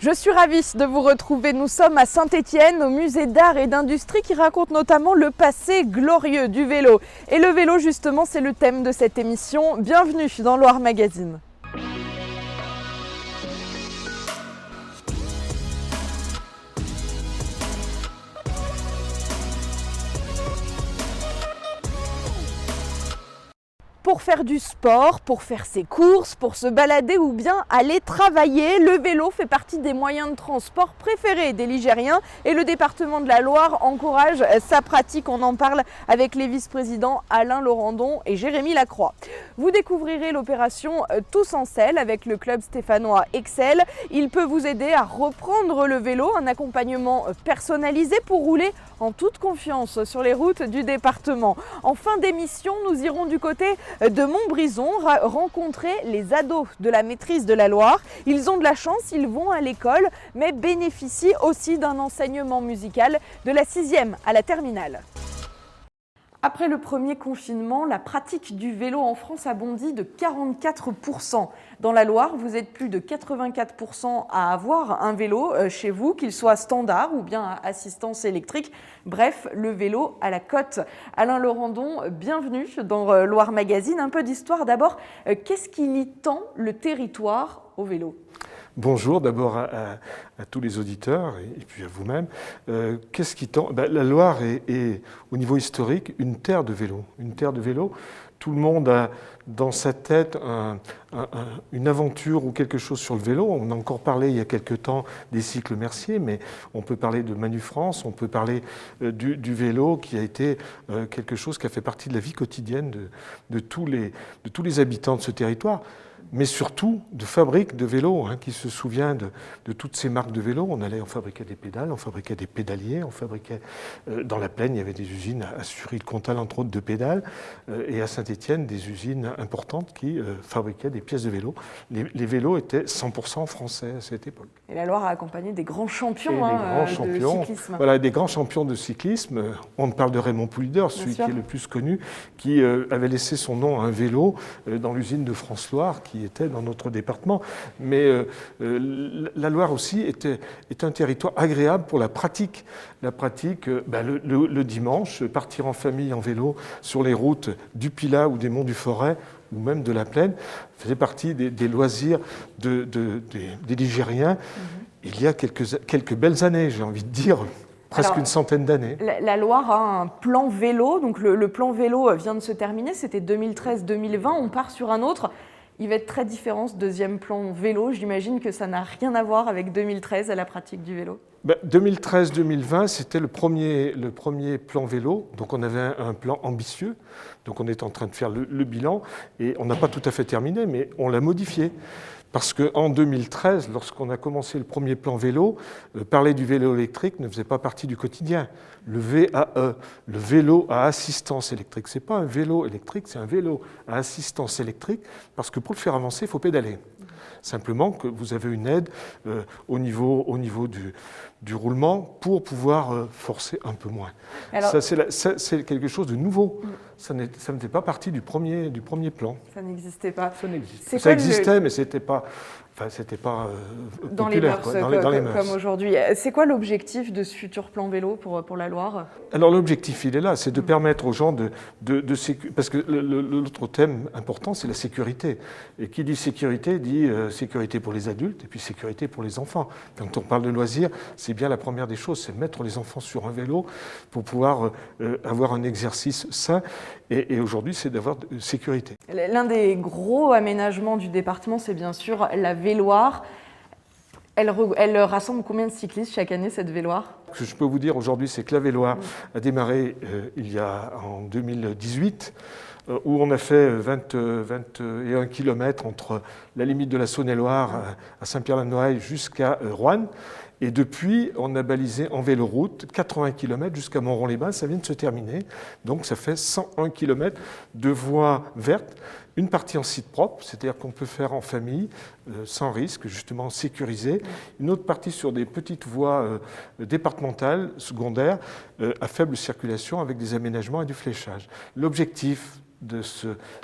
Je suis ravie de vous retrouver. Nous sommes à Saint-Étienne, au musée d'art et d'industrie qui raconte notamment le passé glorieux du vélo. Et le vélo, justement, c'est le thème de cette émission. Bienvenue dans Loire Magazine. Pour faire du sport, pour faire ses courses, pour se balader ou bien aller travailler, le vélo fait partie des moyens de transport préférés des Ligériens et le département de la Loire encourage sa pratique. On en parle avec les vice-présidents Alain Laurendon et Jérémy Lacroix. Vous découvrirez l'opération Tous en selle avec le club stéphanois Excel. Il peut vous aider à reprendre le vélo, un accompagnement personnalisé pour rouler en toute confiance sur les routes du département. En fin d'émission, nous irons du côté de Montbrison rencontrer les ados de la maîtrise de la Loire. Ils ont de la chance, ils vont à l'école, mais bénéficient aussi d'un enseignement musical de la 6e à la terminale. Après le premier confinement, la pratique du vélo en France a bondi de 44%. Dans la Loire, vous êtes plus de 84% à avoir un vélo chez vous, qu'il soit standard ou bien à assistance électrique. Bref, le vélo à la cote. Alain Laurendon, bienvenue dans Loire Magazine. Un peu d'histoire d'abord. Qu'est-ce qui lie tant le territoire au vélo ? Bonjour d'abord à tous les auditeurs et puis à vous-même. Qu'est-ce qui tend La Loire est au niveau historique une terre de vélo. Une terre de vélo. Tout le monde a dans sa tête une aventure ou quelque chose sur le vélo. On a encore parlé il y a quelque temps des cycles Mercier, mais on peut parler de Manu France, on peut parler du vélo qui a été quelque chose qui a fait partie de la vie quotidienne de tous les habitants de ce territoire. Mais surtout de fabriques de vélos, qui se souvient de toutes ces marques de vélos. On fabriquait des pédales, on fabriquait des pédaliers, on fabriquait dans la Plaine, il y avait des usines à Sury-le-Comtal, entre autres, de pédales, et à Saint-Étienne, des usines importantes qui fabriquaient des pièces de vélos. Les vélos étaient 100% français à cette époque. Et la Loire a accompagné des grands champions, de cyclisme. Voilà, des grands champions de cyclisme. On parle de Raymond Poulidor, celui qui est le plus connu, qui avait laissé son nom à un vélo dans l'usine de France-Loire, qui était dans notre département. Mais la Loire aussi est un territoire agréable pour la pratique. La pratique, le dimanche, partir en famille en vélo sur les routes du Pilat ou des Monts du Forêt, ou même de la Plaine, faisait partie des loisirs des Ligériens. Il y a quelques belles années, j'ai envie de dire, presque une centaine d'années. La Loire a un plan vélo, donc le plan vélo vient de se terminer, c'était 2013-2020, on part sur un autre. Il va être très différent ce deuxième plan vélo, j'imagine que ça n'a rien à voir avec 2013 à la pratique du vélo. 2013-2020, c'était le premier plan vélo, donc on avait un plan ambitieux, donc on est en train de faire le bilan, et on n'a pas tout à fait terminé, mais on l'a modifié. Parce qu'en 2013, lorsqu'on a commencé le premier plan vélo, parler du vélo électrique ne faisait pas partie du quotidien. Le VAE, le vélo à assistance électrique, ce n'est pas un vélo électrique, c'est un vélo à assistance électrique, parce que pour le faire avancer, il faut pédaler. Simplement que vous avez une aide au niveau du roulement pour pouvoir forcer un peu moins. Alors, c'est quelque chose de nouveau. Ça n'était pas partie du premier plan. Ça n'existait pas. Ça existait, mais c'était pas dans populaire, les mœurs, comme aujourd'hui. C'est quoi l'objectif de ce futur plan vélo pour la Loire ? Alors l'objectif, il est là, c'est de permettre aux gens parce que l'autre thème important, c'est la sécurité. Et qui dit sécurité, dit sécurité pour les adultes et puis sécurité pour les enfants. Quand on parle de loisirs, c'est bien la première des choses, c'est mettre les enfants sur un vélo pour pouvoir avoir un exercice sain. Et aujourd'hui, c'est d'avoir sécurité. L'un des gros aménagements du département, c'est bien sûr la Véloire. Elle rassemble combien de cyclistes chaque année, cette Véloire ? Ce que je peux vous dire aujourd'hui, c'est que la Véloire a démarré en 2018, où on a fait 21 km entre la limite de la Saône-et-Loire à Saint-Pierre-la-Noaille jusqu'à Roanne. Et depuis, on a balisé en véloroute 80 km jusqu'à Montrond-les-Bains, ça vient de se terminer. Donc ça fait 101 km de voies vertes, une partie en site propre, c'est-à-dire qu'on peut faire en famille, sans risque, justement sécurisé. Une autre partie sur des petites voies départementales, secondaires, à faible circulation, avec des aménagements et du fléchage. L'objectif de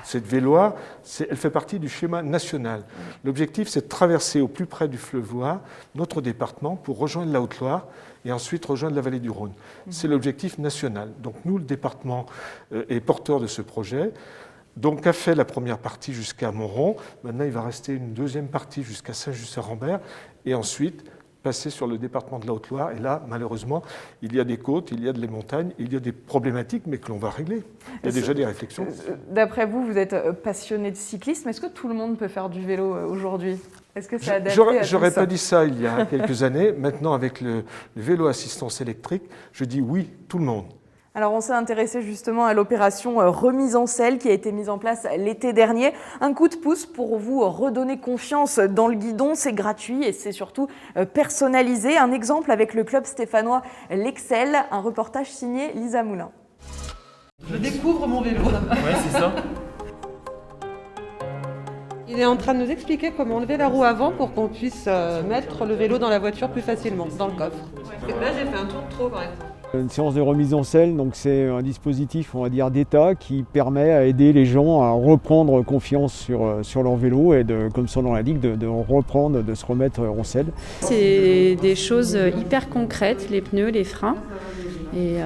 cette véloire, elle fait partie du schéma national. L'objectif, c'est de traverser au plus près du fleuve Loire notre département pour rejoindre la Haute-Loire et ensuite rejoindre la vallée du Rhône. C'est l'objectif national. Donc nous, le département est porteur de ce projet. Donc a fait la première partie jusqu'à Montrond. Maintenant, il va rester une deuxième partie jusqu'à Saint-Just-Saint-Rambert et ensuite passer sur le département de la Haute-Loire. Et là, malheureusement, il y a des côtes, il y a des montagnes, il y a des problématiques, mais que l'on va régler. Il y a déjà des réflexions. D'après vous, vous êtes passionné de cyclisme. Est-ce que tout le monde peut faire du vélo aujourd'hui? Est-ce que c'est adapté à tout J'aurais ça? pas dit ça il y a quelques années. Maintenant, avec le vélo assistance électrique, je dis oui, tout le monde. Alors on s'est intéressé justement à l'opération remise en selle qui a été mise en place l'été dernier. Un coup de pouce pour vous redonner confiance dans le guidon, c'est gratuit et c'est surtout personnalisé. Un exemple avec le club stéphanois l'Excel, un reportage signé Lisa Moulin. Je découvre mon vélo. Ouais, c'est ça. Il est en train de nous expliquer comment enlever la roue avant pour qu'on puisse mettre le vélo dans la voiture plus facilement, dans le coffre. Là j'ai fait un tour de trop par exemple. Une séance de remise en selle, donc c'est un dispositif, on va dire, d'État qui permet à aider les gens à reprendre confiance sur leur vélo et, comme son nom l'indique, de reprendre, de se remettre en selle. C'est des choses hyper concrètes, les pneus, les freins. Et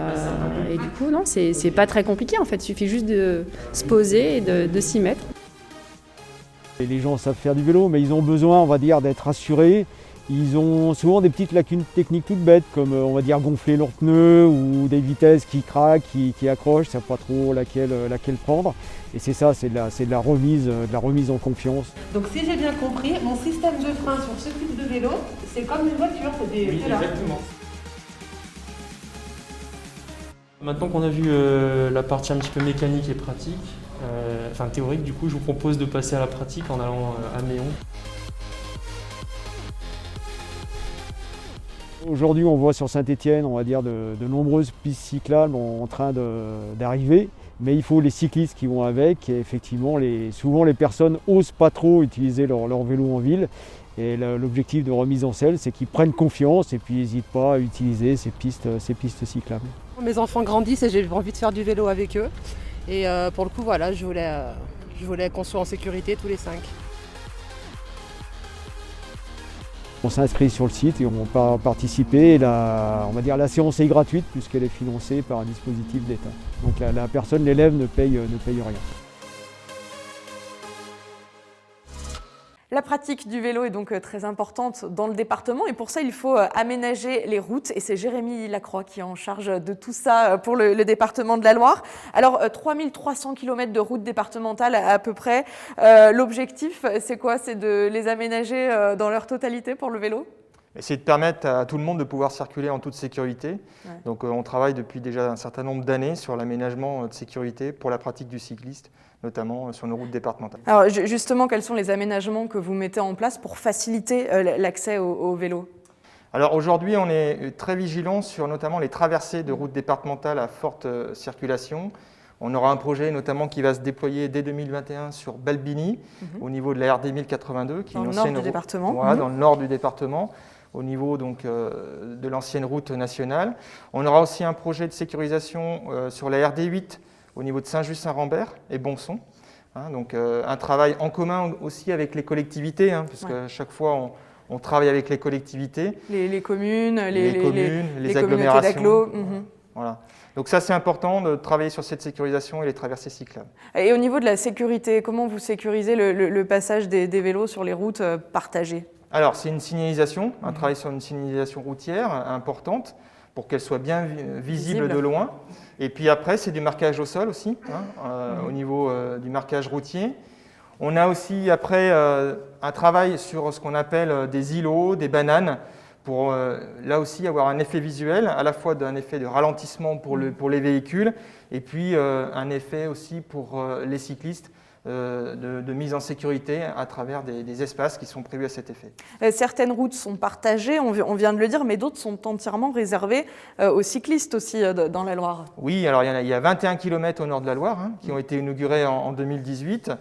du coup, non, c'est pas très compliqué en fait, il suffit juste de se poser et de s'y mettre. Et les gens savent faire du vélo, mais ils ont besoin, on va dire, d'être rassurés. Ils ont souvent des petites lacunes techniques toutes bêtes, comme on va dire gonfler leurs pneus ou des vitesses qui craquent, qui accrochent, ils ne savent pas trop laquelle prendre. Et c'est ça, c'est de la remise en confiance. Donc si j'ai bien compris, mon système de frein sur ce type de vélo, c'est comme une voiture, c'est là. Exactement. Maintenant qu'on a vu la partie un petit peu mécanique et pratique, enfin théorique, du coup, je vous propose de passer à la pratique en allant à Méon. Aujourd'hui, on voit sur Saint-Étienne, on va dire, de nombreuses pistes cyclables en train d'arriver, mais il faut les cyclistes qui vont avec. Et effectivement, souvent les personnes n'osent pas trop utiliser leur vélo en ville. Et l'objectif de remise en selle, c'est qu'ils prennent confiance et puis n'hésitent pas à utiliser ces pistes cyclables. Mes enfants grandissent et j'ai envie de faire du vélo avec eux. Et pour le coup, voilà, je voulais qu'on soit en sécurité tous les 5. On s'inscrit sur le site et on peut participer. On va dire la séance est gratuite puisqu'elle est financée par un dispositif d'État. Donc la personne, l'élève, ne paye rien. La pratique du vélo est donc très importante dans le département et pour ça, il faut aménager les routes. Et c'est Jérémy Lacroix qui est en charge de tout ça pour le département de la Loire. Alors, 3300 km de routes départementales à peu près. L'objectif, c'est quoi? C'est de les aménager dans leur totalité pour le vélo? C'est de permettre à tout le monde de pouvoir circuler en toute sécurité. Ouais. Donc on travaille depuis déjà un certain nombre d'années sur l'aménagement de sécurité pour la pratique du cycliste, notamment sur nos routes départementales. Alors justement, quels sont les aménagements que vous mettez en place pour faciliter l'accès au vélo? Alors aujourd'hui, on est très vigilant sur notamment les traversées de routes départementales à forte circulation. On aura un projet notamment qui va se déployer dès 2021 sur Balbini, au niveau de la RD 1082, qui est une ancienne route, voilà, dans le nord du département, au niveau donc, de l'ancienne route nationale. On aura aussi un projet de sécurisation sur la RD 8 au niveau de Saint-Just-Saint-Rambert et Bonson. Donc un travail en commun aussi avec les collectivités, puisque chaque fois on travaille avec les collectivités. Les communes, les agglomérations. Voilà. Donc ça, c'est important de travailler sur cette sécurisation et les traversées cyclables. Et au niveau de la sécurité, comment vous sécurisez le passage des vélos sur les routes partagées? Alors, c'est une signalisation, un travail sur une signalisation routière importante pour qu'elle soit bien visible de loin. Et puis après, c'est du marquage au sol aussi, au niveau du marquage routier. On a aussi après un travail sur ce qu'on appelle des îlots, des bananes, pour là aussi avoir un effet visuel, à la fois d'un effet de ralentissement pour les véhicules, et puis un effet aussi pour les cyclistes, de mise en sécurité à travers des espaces qui sont prévus à cet effet. Certaines routes sont partagées, on vient de le dire, mais d'autres sont entièrement réservées aux cyclistes aussi dans la Loire. Oui, alors il y a 21 km au nord de la Loire qui ont été inaugurés en 2018.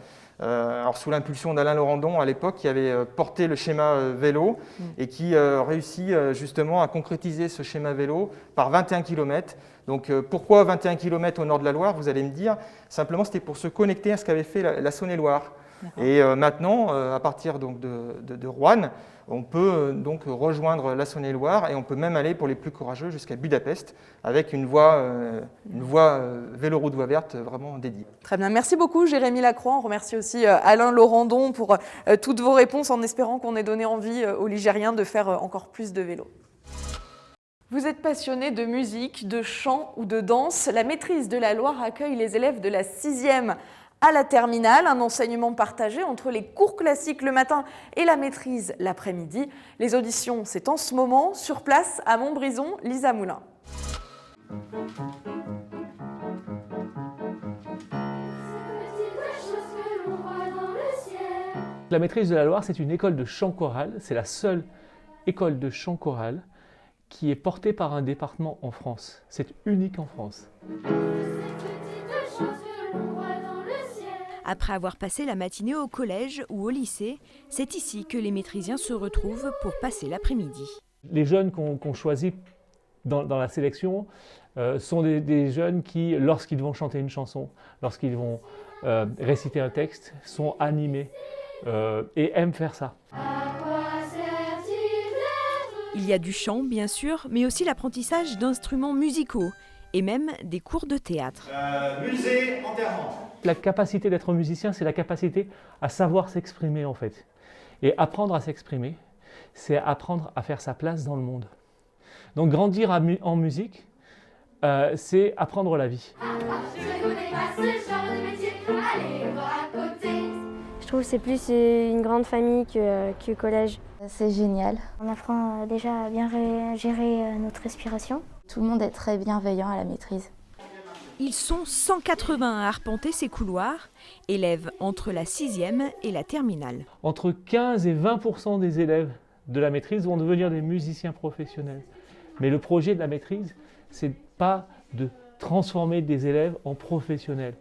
Alors sous l'impulsion d'Alain Laurendon à l'époque, qui avait porté le schéma vélo et qui réussit justement à concrétiser ce schéma vélo par 21 km. Donc pourquoi 21 km au nord de la Loire, vous allez me dire? Simplement, c'était pour se connecter à ce qu'avait fait la Saône-et-Loire. Et maintenant, à partir donc, de Roanne, on peut donc rejoindre la Saône-et-Loire et on peut même aller pour les plus courageux jusqu'à Budapest avec une voie véloroute voie verte vraiment dédiée. Très bien, merci beaucoup Jérémy Lacroix. On remercie aussi Alain Laurendon pour toutes vos réponses en espérant qu'on ait donné envie aux Ligériens de faire encore plus de vélo. Vous êtes passionné de musique, de chant ou de danse. La maîtrise de la Loire accueille les élèves de la 6e à la terminale, un enseignement partagé entre les cours classiques le matin et la maîtrise l'après-midi. Les auditions, c'est en ce moment, sur place à Montbrison, Lisa Moulin. La maîtrise de la Loire, c'est une école de chant choral. C'est la seule école de chant choral qui est portée par un département en France. C'est unique en France. Après avoir passé la matinée au collège ou au lycée, c'est ici que les maîtrisiens se retrouvent pour passer l'après-midi. Les jeunes qu'on choisit dans la sélection sont des jeunes qui, lorsqu'ils vont chanter une chanson, lorsqu'ils vont réciter un texte, sont animés et aiment faire ça. Il y a du chant, bien sûr, mais aussi l'apprentissage d'instruments musicaux et même des cours de théâtre. Musée enterrement. La capacité d'être musicien, c'est la capacité à savoir s'exprimer en fait. Et apprendre à s'exprimer, c'est apprendre à faire sa place dans le monde. Donc grandir en musique, c'est apprendre la vie. Je trouve que c'est plus une grande famille que collège. C'est génial. On apprend déjà à bien gérer notre respiration. Tout le monde est très bienveillant à la maîtrise. Ils sont 180 à arpenter ces couloirs, élèves entre la 6e et la terminale. Entre 15 et 20% des élèves de la maîtrise vont devenir des musiciens professionnels. Mais le projet de la maîtrise, c'est pas de transformer des élèves en professionnels.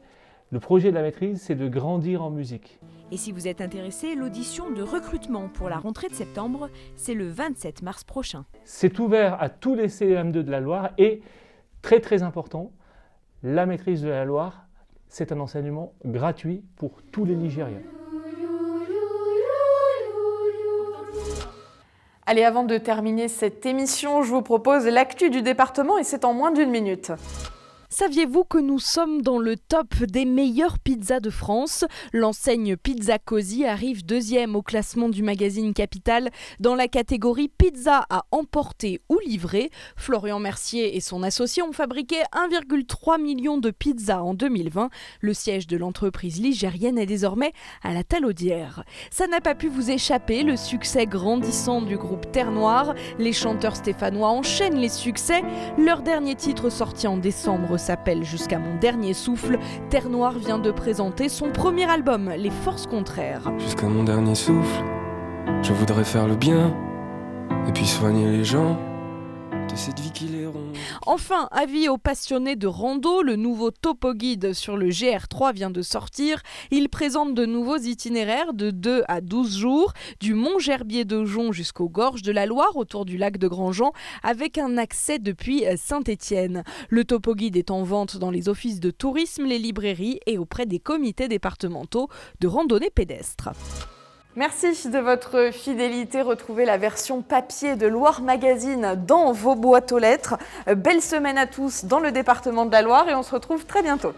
Le projet de la maîtrise, c'est de grandir en musique. Et si vous êtes intéressé, l'audition de recrutement pour la rentrée de septembre, c'est le 27 mars prochain. C'est ouvert à tous les CM2 de la Loire et, très très important, la maîtrise de la Loire, c'est un enseignement gratuit pour tous les Ligériens. Allez, avant de terminer cette émission, je vous propose l'actu du département et c'est en moins d'1 minute. Saviez-vous que nous sommes dans le top des meilleures pizzas de France? L'enseigne Pizza Cosy arrive 2e au classement du magazine Capital dans la catégorie pizza à emporter ou livrer. Florian Mercier et son associé ont fabriqué 1,3 million de pizzas en 2020. Le siège de l'entreprise ligérienne est désormais à la Talaudière. Ça n'a pas pu vous échapper, le succès grandissant du groupe Terre Noire. Les chanteurs stéphanois enchaînent les succès. Leur dernier titre sorti en décembre s'appelle Jusqu'à mon dernier souffle. Terre Noire vient de présenter son premier album, Les Forces Contraires. Jusqu'à mon dernier souffle, je voudrais faire le bien et puis soigner les gens de cette vie qui les ronge. Enfin, avis aux passionnés de rando, le nouveau topo guide sur le GR3 vient de sortir. Il présente de nouveaux itinéraires de 2 à 12 jours, du Mont Gerbier de Jonc jusqu'aux gorges de la Loire autour du lac de Grandjean, avec un accès depuis Saint-Étienne. Le topo guide est en vente dans les offices de tourisme, les librairies et auprès des comités départementaux de randonnée pédestre. Merci de votre fidélité. Retrouvez la version papier de Loire Magazine dans vos boîtes aux lettres. Belle semaine à tous dans le département de la Loire et on se retrouve très bientôt.